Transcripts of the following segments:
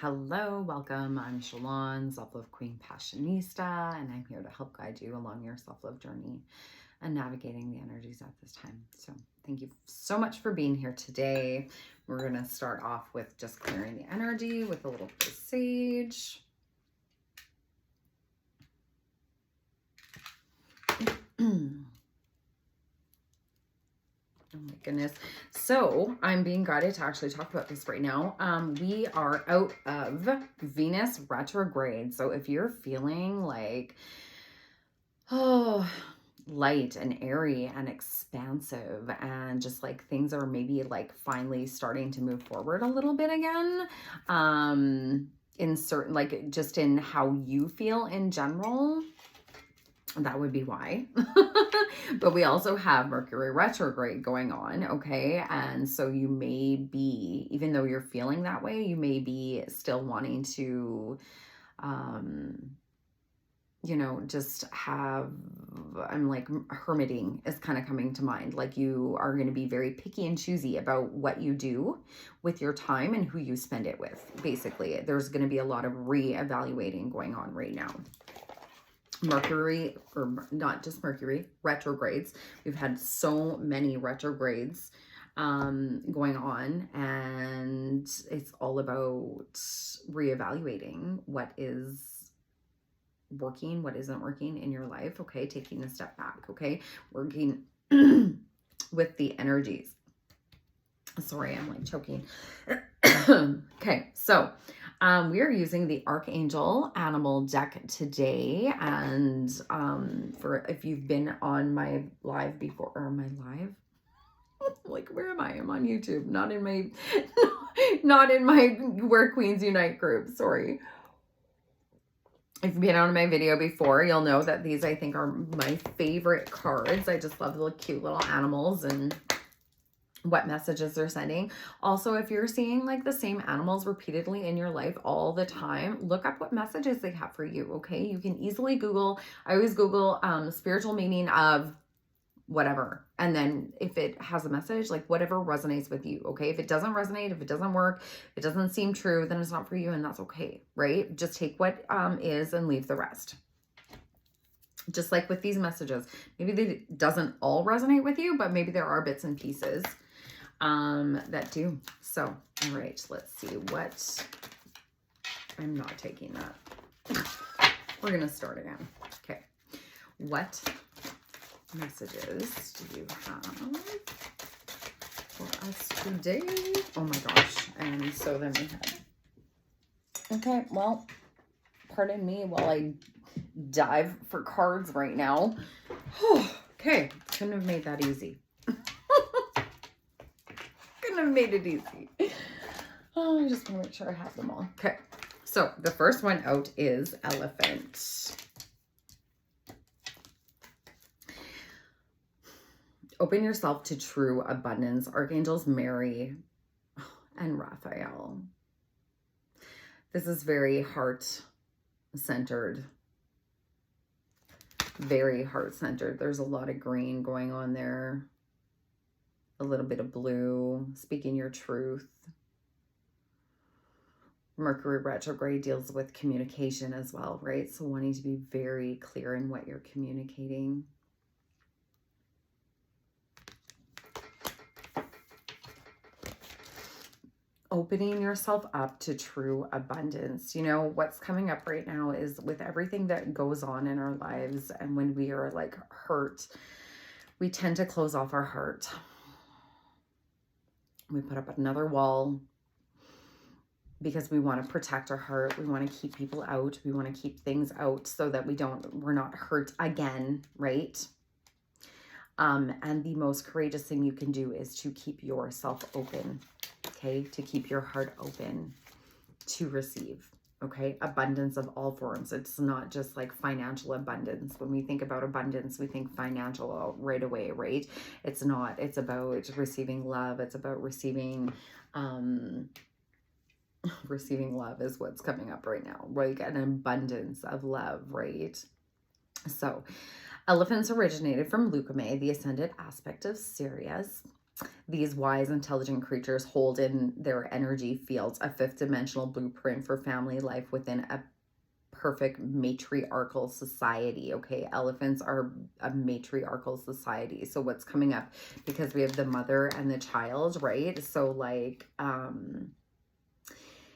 Hello, welcome. I'm Shalon, Self-Love Queen Passionista, and I'm here to help guide you along your self-love journey and navigating the energies at this time. So thank you so much for being here today. We're going to start off with just clearing the energy with a little bit of sage. Oh my goodness. So I'm being guided to actually talk about this right now. We are out of Venus retrograde. So if you're feeling like, light and airy and expansive and just like things are maybe like finally starting to move forward a little bit again, in certain, like just in how you feel in general, that would be why. But we also have Mercury retrograde going on, okay? And so you may be, even though you're feeling that way, you may be still wanting to, just have, I'm like, hermiting is kind of coming to mind. Like you are going to be very picky and choosy about what you do with your time and who you spend it with. Basically, there's going to be a lot of reevaluating going on right now. Mercury, or not just Mercury, retrogrades. We've had so many retrogrades going on, and it's all about reevaluating what is working, what isn't working in your life, okay? Taking a step back, okay? Working with the energies. Sorry, I'm like choking. Okay, so we are using the Archangel Animal deck today, and for if you've been on my live before, or my live, like where am I? I'm on YouTube, not in my, not in my Where Queens Unite group. Sorry. If you've been on my video before, you'll know that these I think are my favorite cards. I just love the cute little animals and what messages they're sending. Also, if you're seeing like the same animals repeatedly in your life all the time, look up what messages they have for you, okay? You can easily Google. I always Google spiritual meaning of whatever. And then if it has a message, like whatever resonates with you, okay? If it doesn't resonate, if it doesn't work, if it doesn't seem true, then it's not for you, and that's okay, right? Just take what is and leave the rest. Just like with these messages, maybe they doesn't all resonate with you, but maybe there are bits and pieces that do. So, all right, let's see what, I'm not taking that. We're going to start again. Okay. What messages do you have for us today? Oh my gosh. And so then we have, okay, well, pardon me while I dive for cards right now. Okay. Couldn't have made that easy. Have made it easy. Oh, I just want to make sure I have them all. Okay, so the first one out is Elephant. Open yourself to true abundance. Archangels Mary and Raphael. This is very heart-centered. Very heart-centered. There's a lot of green going on there. A little bit of blue, speaking your truth. Mercury retrograde deals with communication as well, right? So wanting to be very clear in what you're communicating. Opening yourself up to true abundance. You know, what's coming up right now is with everything that goes on in our lives, and when we are like hurt, we tend to close off our heart. We put up another wall because we want to protect our heart. We want to keep people out. We want to keep things out so that we're not hurt again, right? And the most courageous thing you can do is to keep yourself open, okay? To keep your heart open to receive, okay? Abundance of all forms. It's not just like financial abundance. When we think about abundance, we think financial right away, right? It's not. It's about receiving love. It's about receiving, receiving love is what's coming up right now, like an abundance of love, right? So elephants originated from Lucame, the ascended aspect of Sirius. These wise, intelligent creatures hold in their energy fields a fifth dimensional blueprint for family life within a perfect matriarchal society. Okay, elephants are a matriarchal society. So what's coming up, because we have the mother and the child, right? So like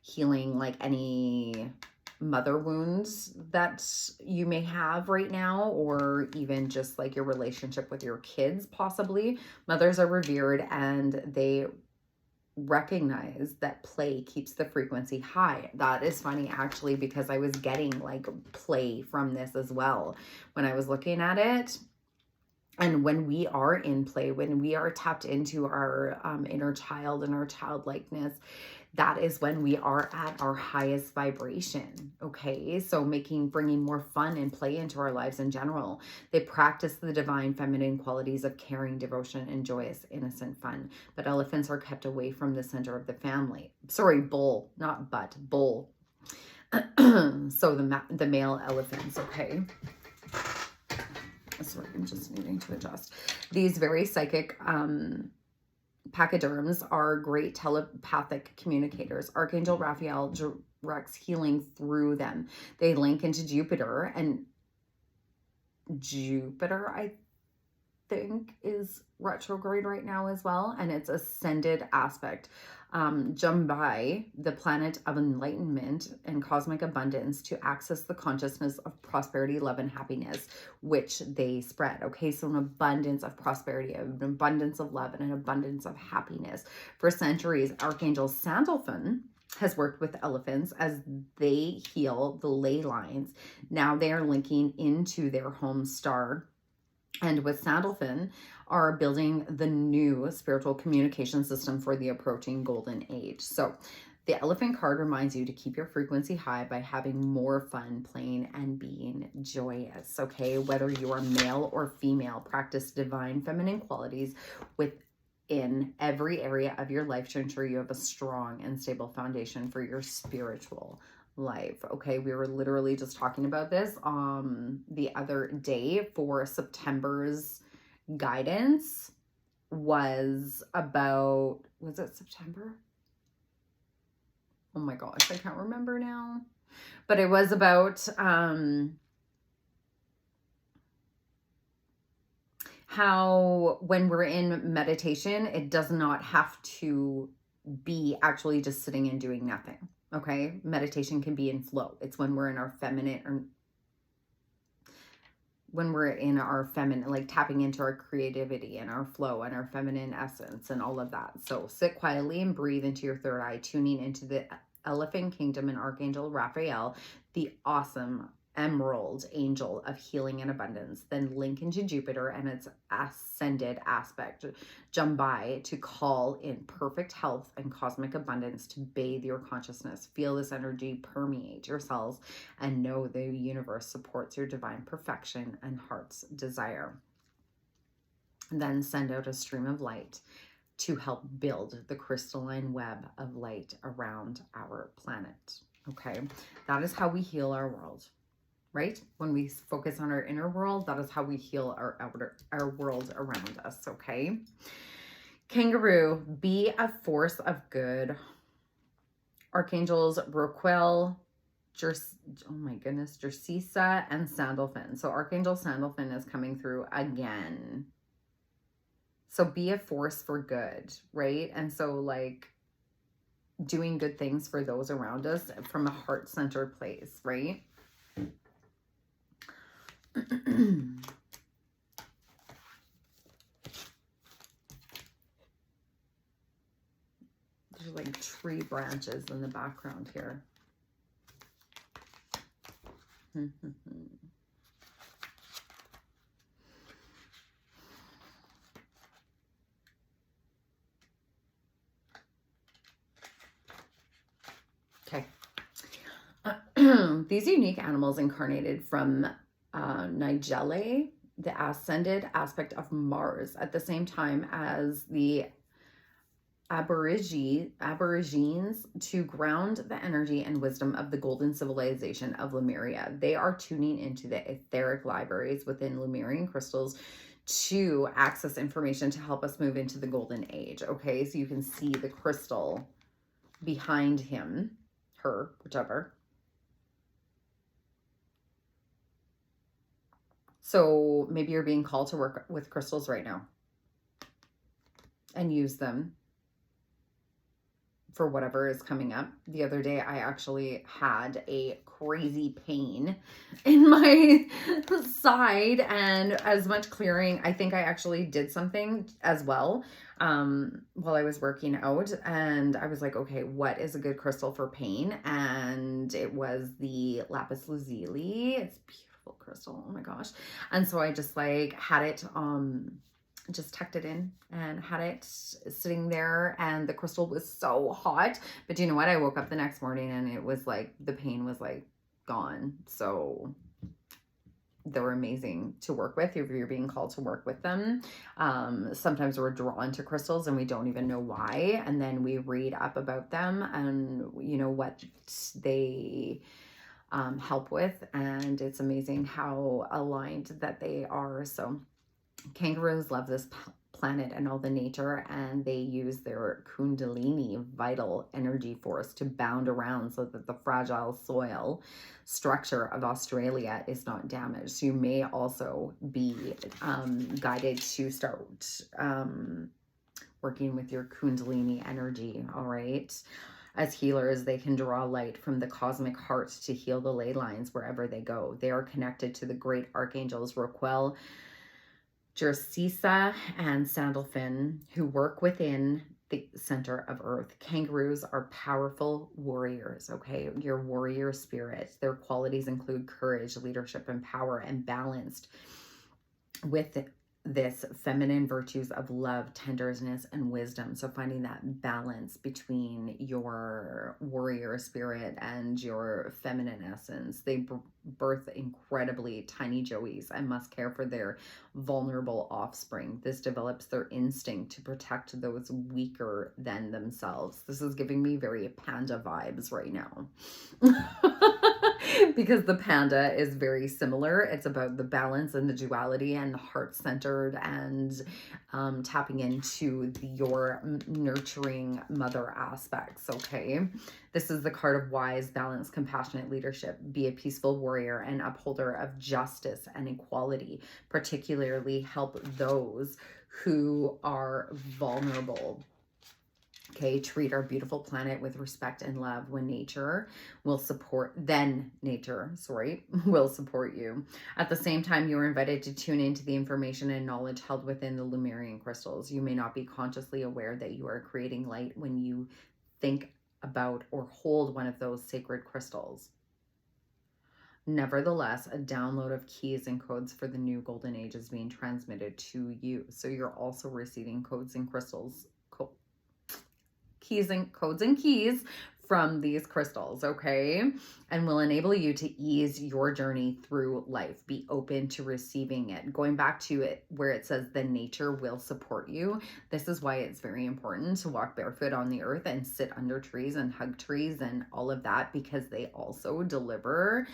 healing like any mother wounds that you may have right now, or even just like your relationship with your kids. Possibly mothers are revered, and they recognize that play keeps the frequency high. That is funny actually, because I was getting like play from this as well when I was looking at it. And when we are in play, when we are tapped into our inner child and our childlikeness, that is when we are at our highest vibration. Okay, so bringing more fun and play into our lives in general. They practice the divine feminine qualities of caring, devotion, and joyous, innocent fun. But elephants are kept away from the center of the family. Sorry, bull, not butt, bull. So the male elephants. Okay. Sorry, I'm just needing to adjust. These very psychic pachyderms are great telepathic communicators. Archangel Raphael directs healing through them. They link into Jupiter, and Jupiter, I think, is retrograde right now as well, and it's ascended aspect. Jumbai, the planet of enlightenment and cosmic abundance, to access the consciousness of prosperity, love, and happiness, which they spread. Okay, so an abundance of prosperity, an abundance of love, and an abundance of happiness. For centuries, Archangel Sandalphon has worked with elephants as they heal the ley lines. Now they are linking into their home star, and with Sandalphon are building the new spiritual communication system for the approaching golden age. So the elephant card reminds you to keep your frequency high by having more fun, playing, and being joyous. Okay, whether you are male or female, practice divine feminine qualities within every area of your life to ensure you have a strong and stable foundation for your spiritual life. Okay, we were literally just talking about this the other day. For September's guidance was about, was it September? Oh my gosh, I can't remember now. But it was about how when we're in meditation, it does not have to be actually just sitting and doing nothing. Okay, meditation can be in flow. It's when we're in our feminine, or when we're in our feminine, like tapping into our creativity and our flow and our feminine essence and all of that. So sit quietly and breathe into your third eye, tuning into the elephant kingdom and Archangel Raphael, the awesome emerald angel of healing and abundance. Then link into Jupiter and its ascended aspect, Jumbai, to call in perfect health and cosmic abundance to bathe your consciousness. Feel this energy permeate your cells and know the universe supports your divine perfection and heart's desire. Then send out a stream of light to help build the crystalline web of light around our planet. Okay, that is how we heal our world. Right? When we focus on our inner world, that is how we heal our world around us. Okay. Kangaroo, be a force of good. Archangels Roquel, oh my goodness, Jercisa, and Sandalphon. So Archangel Sandalphon is coming through again. So be a force for good, right? And so like doing good things for those around us from a heart-centered place, right? There's like tree branches in the background here. Okay. These unique animals incarnated from Nigelle, the ascended aspect of Mars, at the same time as the Aborigines, to ground the energy and wisdom of the golden civilization of Lemuria. They are tuning into the etheric libraries within Lemurian crystals to access information to help us move into the golden age. Okay, so you can see the crystal behind him, her, whichever. So maybe you're being called to work with crystals right now and use them for whatever is coming up. The other day, I actually had a crazy pain in my side, and as much clearing, I think I actually did something as well while I was working out, and I was like, okay, what is a good crystal for pain? And it was the lapis lazuli. It's a beautiful crystal. Oh my gosh. And so I just like had it just tucked it in and had it sitting there, and the crystal was so hot. But you know what? I woke up the next morning and it was like the pain was like gone. So they were amazing to work with if you're being called to work with them. Sometimes we're drawn to crystals and we don't even know why, and then we read up about them and you know what they help with, and it's amazing how aligned that they are. So kangaroos love this planet and all the nature, and they use their kundalini vital energy force to bound around so that the fragile soil structure of Australia is not damaged. So you may also be guided to start working with your kundalini energy, all right? As healers, they can draw light from the cosmic heart to heal the ley lines wherever they go. They are connected to the great archangels Raquel, Jercisa, and Sandalphon, who work within the center of Earth. Kangaroos are powerful warriors, okay? Your warrior spirit. Their qualities include courage, leadership, and power, and balanced with this feminine virtues of love, tenderness, and wisdom. So finding that balance between your warrior spirit and your feminine essence. They birth incredibly tiny joeys and must care for their vulnerable offspring. This develops their instinct to protect those weaker than themselves. This is giving me very panda vibes right now. Because the panda is very similar. It's about the balance and the duality and the heart-centered and tapping into your nurturing mother aspects, okay? This is the card of wise, balanced, compassionate leadership. Be a peaceful warrior and upholder of justice and equality. Particularly help those who are vulnerable. Okay, treat our beautiful planet with respect and love when nature will support you. At the same time, you are invited to tune into the information and knowledge held within the Lemurian crystals. You may not be consciously aware that you are creating light when you think about or hold one of those sacred crystals. Nevertheless, a download of keys and codes for the new golden age is being transmitted to you. So you're also receiving codes and crystals, codes and keys from these crystals, okay? And will enable you to ease your journey through life. Be open to receiving it. Going back to it where it says the nature will support you. This is why it's very important to walk barefoot on the earth and sit under trees and hug trees and all of that, because they also deliver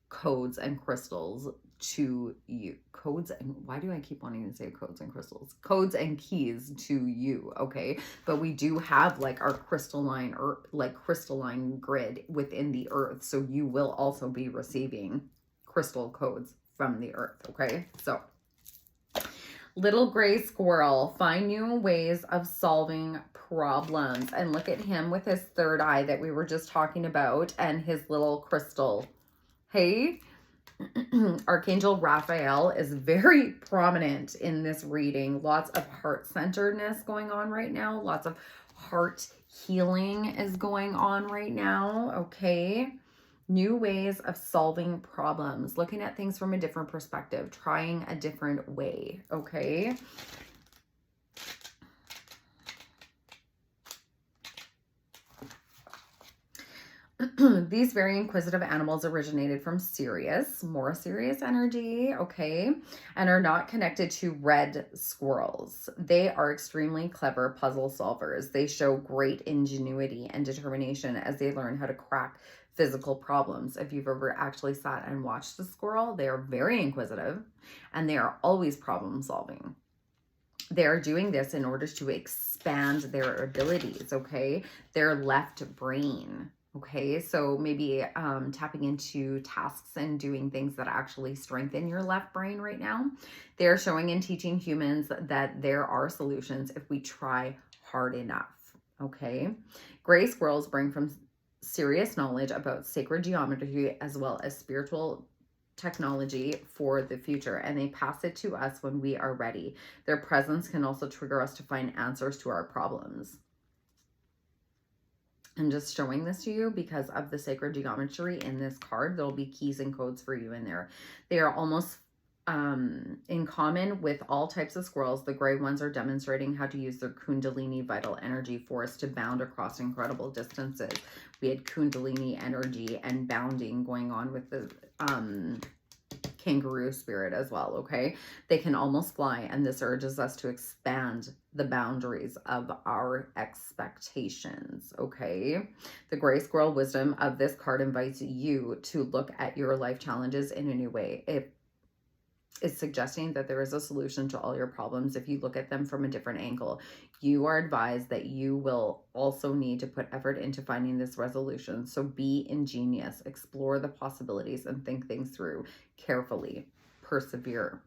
codes and crystals to you. Codes, and why do I keep wanting to say codes and crystals? Codes and keys to you, okay? But we do have like our crystalline grid within the earth, so you will also be receiving crystal codes from the earth, okay? So little gray squirrel, find new ways of solving problems. And look at him with his third eye that we were just talking about and his little crystal. Hey, Archangel Raphael is very prominent in this reading. Lots of heart-centeredness going on right now. Lots of heart healing is going on right now, okay? New ways of solving problems. Looking at things from a different perspective. Trying a different way, okay? These very inquisitive animals originated from more serious energy, okay, and are not connected to red squirrels. They are extremely clever puzzle solvers. They show great ingenuity and determination as they learn how to crack physical problems. If you've ever actually sat and watched a squirrel, they are very inquisitive and they are always problem solving. They are doing this in order to expand their abilities, okay? Their left brain. Okay, so maybe tapping into tasks and doing things that actually strengthen your left brain right now. They're showing and teaching humans that there are solutions if we try hard enough. Okay, gray squirrels bring from serious knowledge about sacred geometry as well as spiritual technology for the future, and they pass it to us when we are ready. Their presence can also trigger us to find answers to our problems. I'm just showing this to you because of the sacred geometry in this card. There'll be keys and codes for you in there. They are almost in common with all types of squirrels. The gray ones are demonstrating how to use their Kundalini vital energy force to bound across incredible distances. We had Kundalini energy and bounding going on with the kangaroo spirit as well, okay? They can almost fly, and this urges us to expand the boundaries of our expectations, okay? The gray squirrel wisdom of this card invites you to look at your life challenges in a new way. It is suggesting that there is a solution to all your problems if you look at them from a different angle. You are advised that you will also need to put effort into finding this resolution. So be ingenious, explore the possibilities, and think things through carefully. Persevere.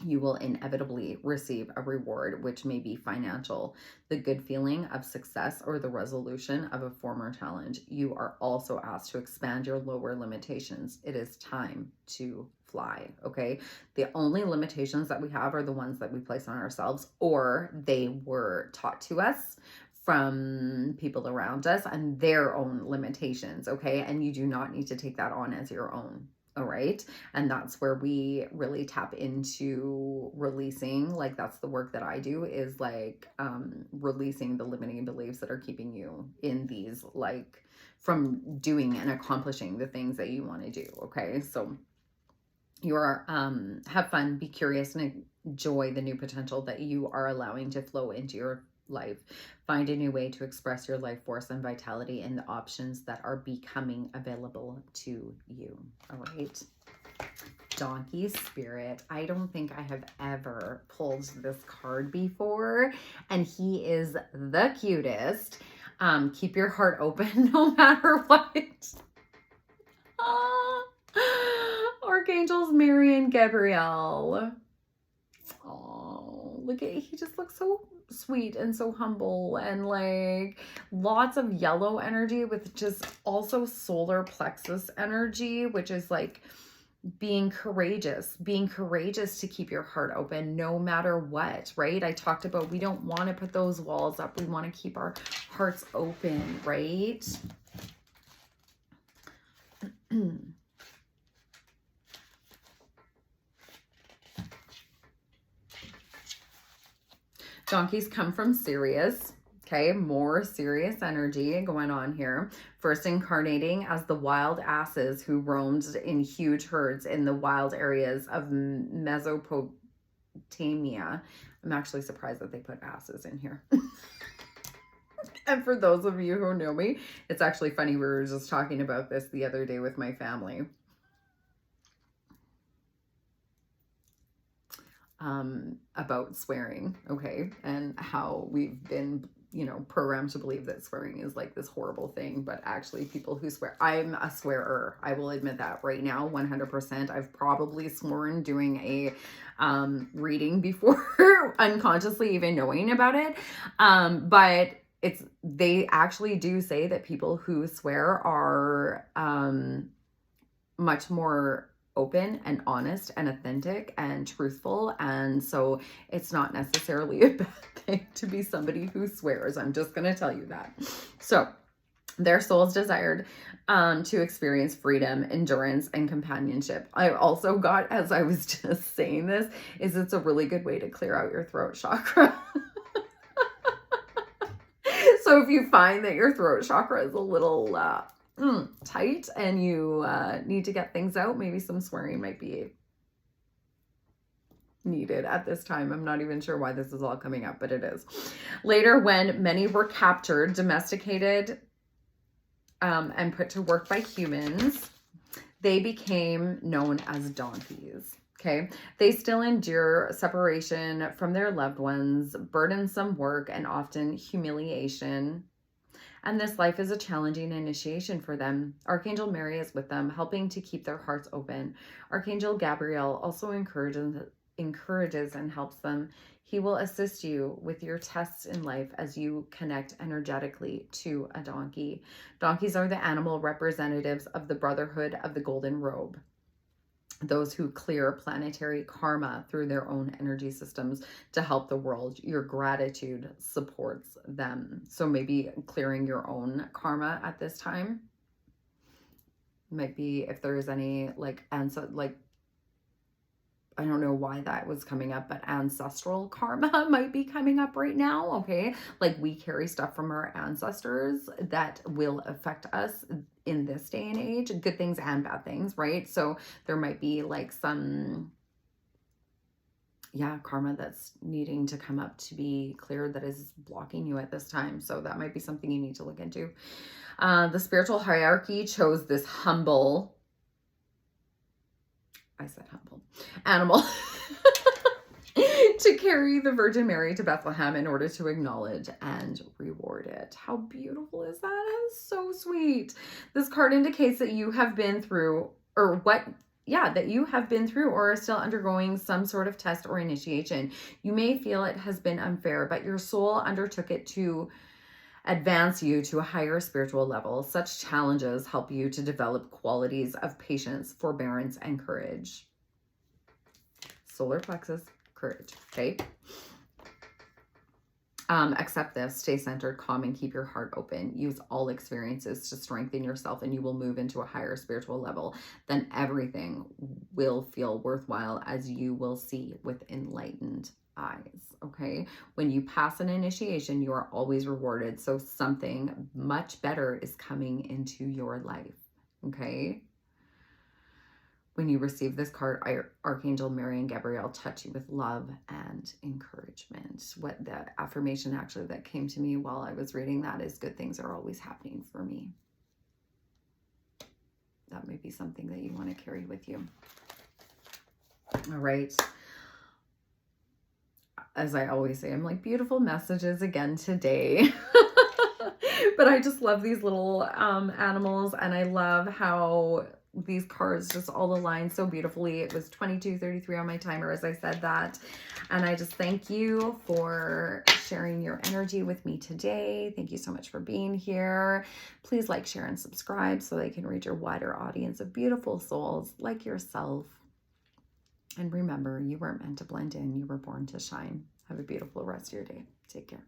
You will inevitably receive a reward, which may be financial, the good feeling of success, or the resolution of a former challenge. You are also asked to expand your lower limitations. It is time to fly, okay? The only limitations that we have are the ones that we place on ourselves, or they were taught to us from people around us and their own limitations, okay? And you do not need to take that on as your own. All right. And that's where we really tap into releasing. Like, that's the work that I do, is like releasing the limiting beliefs that are keeping you in these, like, from doing and accomplishing the things that you want to do. Okay. So you are, have fun, be curious, and enjoy the new potential that you are allowing to flow into your life. Find a new way to express your life force and vitality in the options that are becoming available to you. All right. Donkey Spirit. I don't think I have ever pulled this card before, and he is the cutest. Keep your heart open no matter what. Archangels Mary and Gabrielle. Oh, look at, he just looks so sweet and so humble, and like lots of yellow energy with just also solar plexus energy, which is like being courageous to keep your heart open no matter what, right? I talked about, we don't want to put those walls up. We want to keep our hearts open, right? Donkeys come from Sirius. Okay, more serious energy going on here. First incarnating as the wild asses who roamed in huge herds in the wild areas of Mesopotamia. I'm actually surprised that they put asses in here. And for those of you who know me, it's actually funny. We were just talking about this the other day with my family. About swearing, okay, and how we've been, you know, programmed to believe that swearing is like this horrible thing, but actually people who swear, I'm a swearer. I will admit that right now, 100%. I've probably sworn doing a reading before, unconsciously even knowing about it, but they actually do say that people who swear are much more open and honest and authentic and truthful, and so it's not necessarily a bad thing to be somebody who swears. I'm just going to tell you that. So their souls desired to experience freedom, endurance, and companionship. I also got, as I was just saying this, is it's a really good way to clear out your throat chakra. So if you find that your throat chakra is a little tight and you need to get things out, maybe some swearing might be needed at this time. I'm not even sure why this is all coming up, but it is. Later, when many were captured, domesticated, and put to work by humans, they became known as donkeys. Okay. They still endure separation from their loved ones, burdensome work, and often humiliation. And this life is a challenging initiation for them. Archangel Mary is with them, helping to keep their hearts open. Archangel Gabriel also encourages and helps them. He will assist you with your tests in life as you connect energetically to a donkey. Donkeys are the animal representatives of the Brotherhood of the Golden Robe, those who clear planetary karma through their own energy systems to help the world. Your gratitude supports them. So maybe clearing your own karma at this time might be, if there is any I don't know why that was coming up, but ancestral karma might be coming up right now, okay? Like we carry stuff from our ancestors that will affect us in this day and age, good things and bad things, right? So there might be like some, karma that's needing to come up to be cleared that is blocking you at this time. So that might be something you need to look into. The spiritual hierarchy chose this humble animal to carry the Virgin Mary to Bethlehem in order to acknowledge and reward it. How beautiful is that? That is so sweet. This card indicates that you have been through, that you have been through or are still undergoing some sort of test or initiation. You may feel it has been unfair, but your soul undertook it to advance you to a higher spiritual level. Such challenges help you to develop qualities of patience, forbearance, and courage. Solar plexus, courage, okay? Accept this, stay centered, calm, and keep your heart open. Use all experiences to strengthen yourself, and you will move into a higher spiritual level. Then everything will feel worthwhile as you will see with enlightened eyes, okay? When you pass an initiation, you are always rewarded. So something much better is coming into your life, okay? When you receive this card, Archangel Mary and Gabriel touch you with love and encouragement. What the affirmation actually that came to me while I was reading that is, good things are always happening for me. That may be something that you want to carry with you. All right. As I always say, I'm like, beautiful messages again today. But I just love these little animals, and I love how these cards just all align so beautifully. It was 22:33 on my timer as I said that. And I just thank you for sharing your energy with me today. Thank you so much for being here. Please like, share, and subscribe so they can reach a wider audience of beautiful souls like yourself. And remember, you weren't meant to blend in. You were born to shine. Have a beautiful rest of your day. Take care.